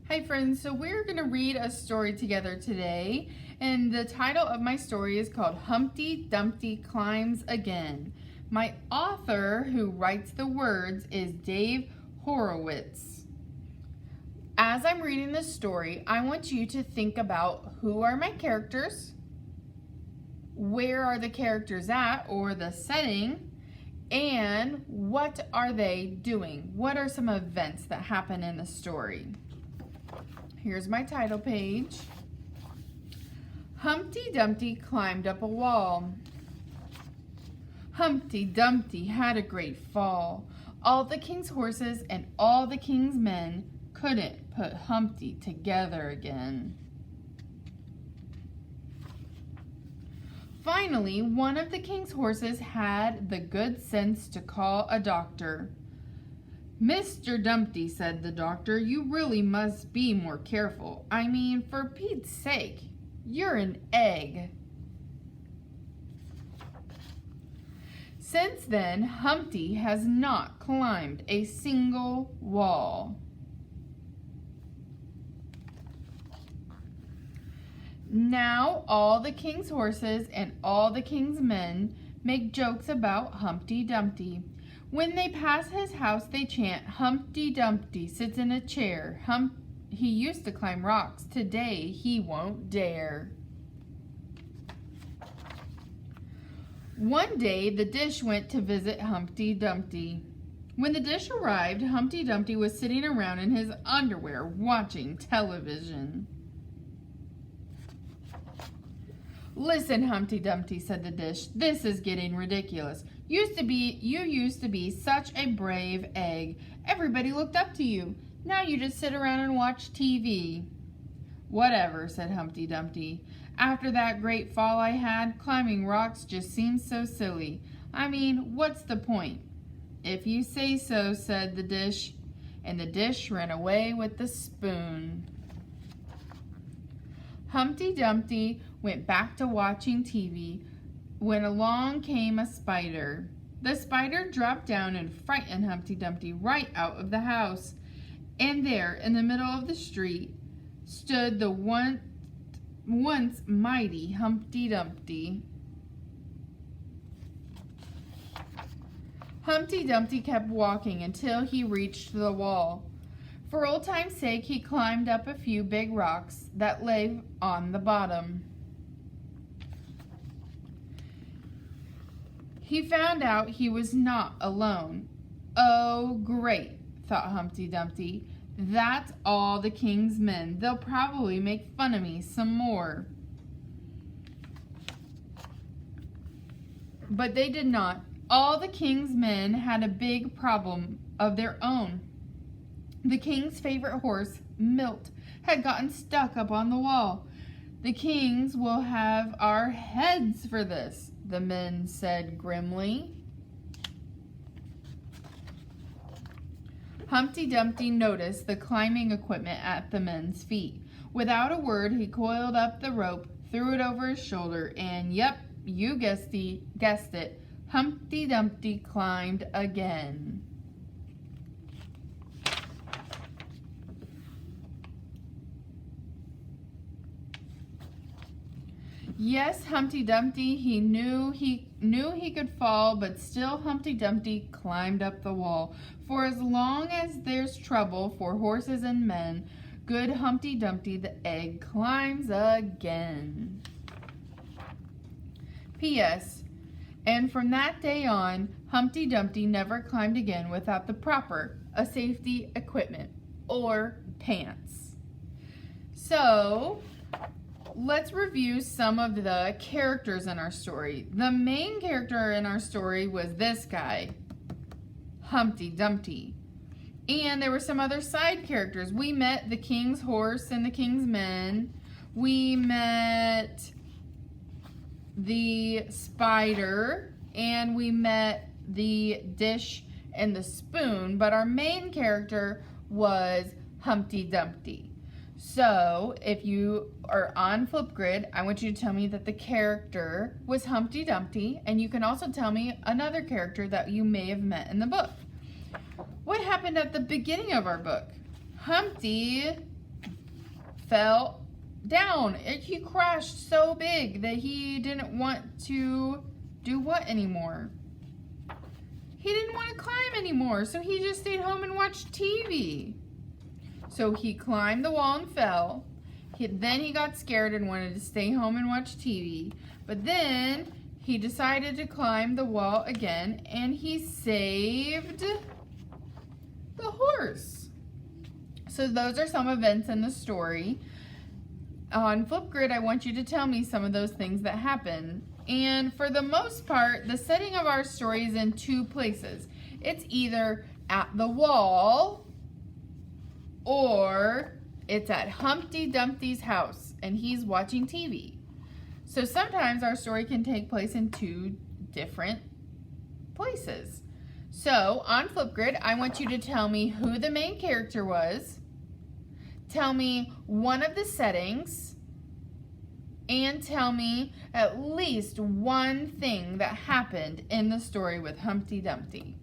Hi friends, so we're going to read a story together today, and the title of my story is called Humpty Dumpty Climbs Again. My author who writes the words is Dave Horowitz. As I'm reading this story, I want you to think about who are my characters, where are the characters at or the setting, and what are they doing? What are some events that happen in the story? Here's my title page. Humpty Dumpty climbed up a wall. Humpty Dumpty had a great fall. All the king's horses and all the king's men couldn't put Humpty together again. Finally, one of the king's horses had the good sense to call a doctor. "Mr. Dumpty," said the doctor, "you really must be more careful. I mean, for Pete's sake, you're an egg." Since then, Humpty has not climbed a single wall. Now all the king's horses and all the king's men make jokes about Humpty Dumpty. When they pass his house, they chant, "Humpty Dumpty sits in a chair. He used to climb rocks. Today he won't dare." One day, the dish went to visit Humpty Dumpty. When the dish arrived, Humpty Dumpty was sitting around in his underwear watching television. "Listen, Humpty Dumpty," said the dish, "this is getting ridiculous. You used to be such a brave egg. Everybody looked up to you. Now you just sit around and watch TV." "Whatever," said Humpty Dumpty. "After that great fall I had, climbing rocks just seems so silly. I mean, what's the point?" "If you say so," said the dish, and the dish ran away with the spoon. Humpty Dumpty went back to watching TV when along came a spider. The spider dropped down and frightened Humpty Dumpty right out of the house. And there, in the middle of the street, stood the once mighty Humpty Dumpty. Humpty Dumpty kept walking until he reached the wall. For old time's sake, he climbed up a few big rocks that lay on the bottom. He found out he was not alone. "Oh, great," thought Humpty Dumpty. "That's all the king's men. They'll probably make fun of me some more." But they did not. All the king's men had a big problem of their own. The king's favorite horse, Milt, had gotten stuck up on the wall. "The kings will have our heads for this," the men said grimly. Humpty Dumpty noticed the climbing equipment at the men's feet. Without a word, he coiled up the rope, threw it over his shoulder, and yep, you guessed it, Humpty Dumpty climbed again. Yes, Humpty Dumpty, he knew he could fall, but still Humpty Dumpty climbed up the wall. For as long as there's trouble for horses and men, good Humpty Dumpty the egg climbs again. P.S. And from that day on, Humpty Dumpty never climbed again without the proper safety equipment or pants. So, let's review some of the characters in our story. The main character in our story was this guy, Humpty Dumpty. And there were some other side characters. We met the king's horse and the king's men. We met the spider, and we met the dish and the spoon, but our main character was Humpty Dumpty. So, if you are on Flipgrid, I want you to tell me that the character was Humpty Dumpty, and you can also tell me another character that you may have met in the book. What happened at the beginning of our book? Humpty fell down. He crashed so big that he didn't want to do what anymore? He didn't want to climb anymore, so he just stayed home and watched TV. So he climbed the wall and fell. Then he got scared and wanted to stay home and watch TV. But then he decided to climb the wall again, and he saved the horse. So those are some events in the story. On Flipgrid, I want you to tell me some of those things that happened. And for the most part, the setting of our story is in two places. It's either at the wall or it's at Humpty Dumpty's house and he's watching TV. So sometimes our story can take place in two different places. So on Flipgrid, I want you to tell me who the main character was, tell me one of the settings, and tell me at least one thing that happened in the story with Humpty Dumpty.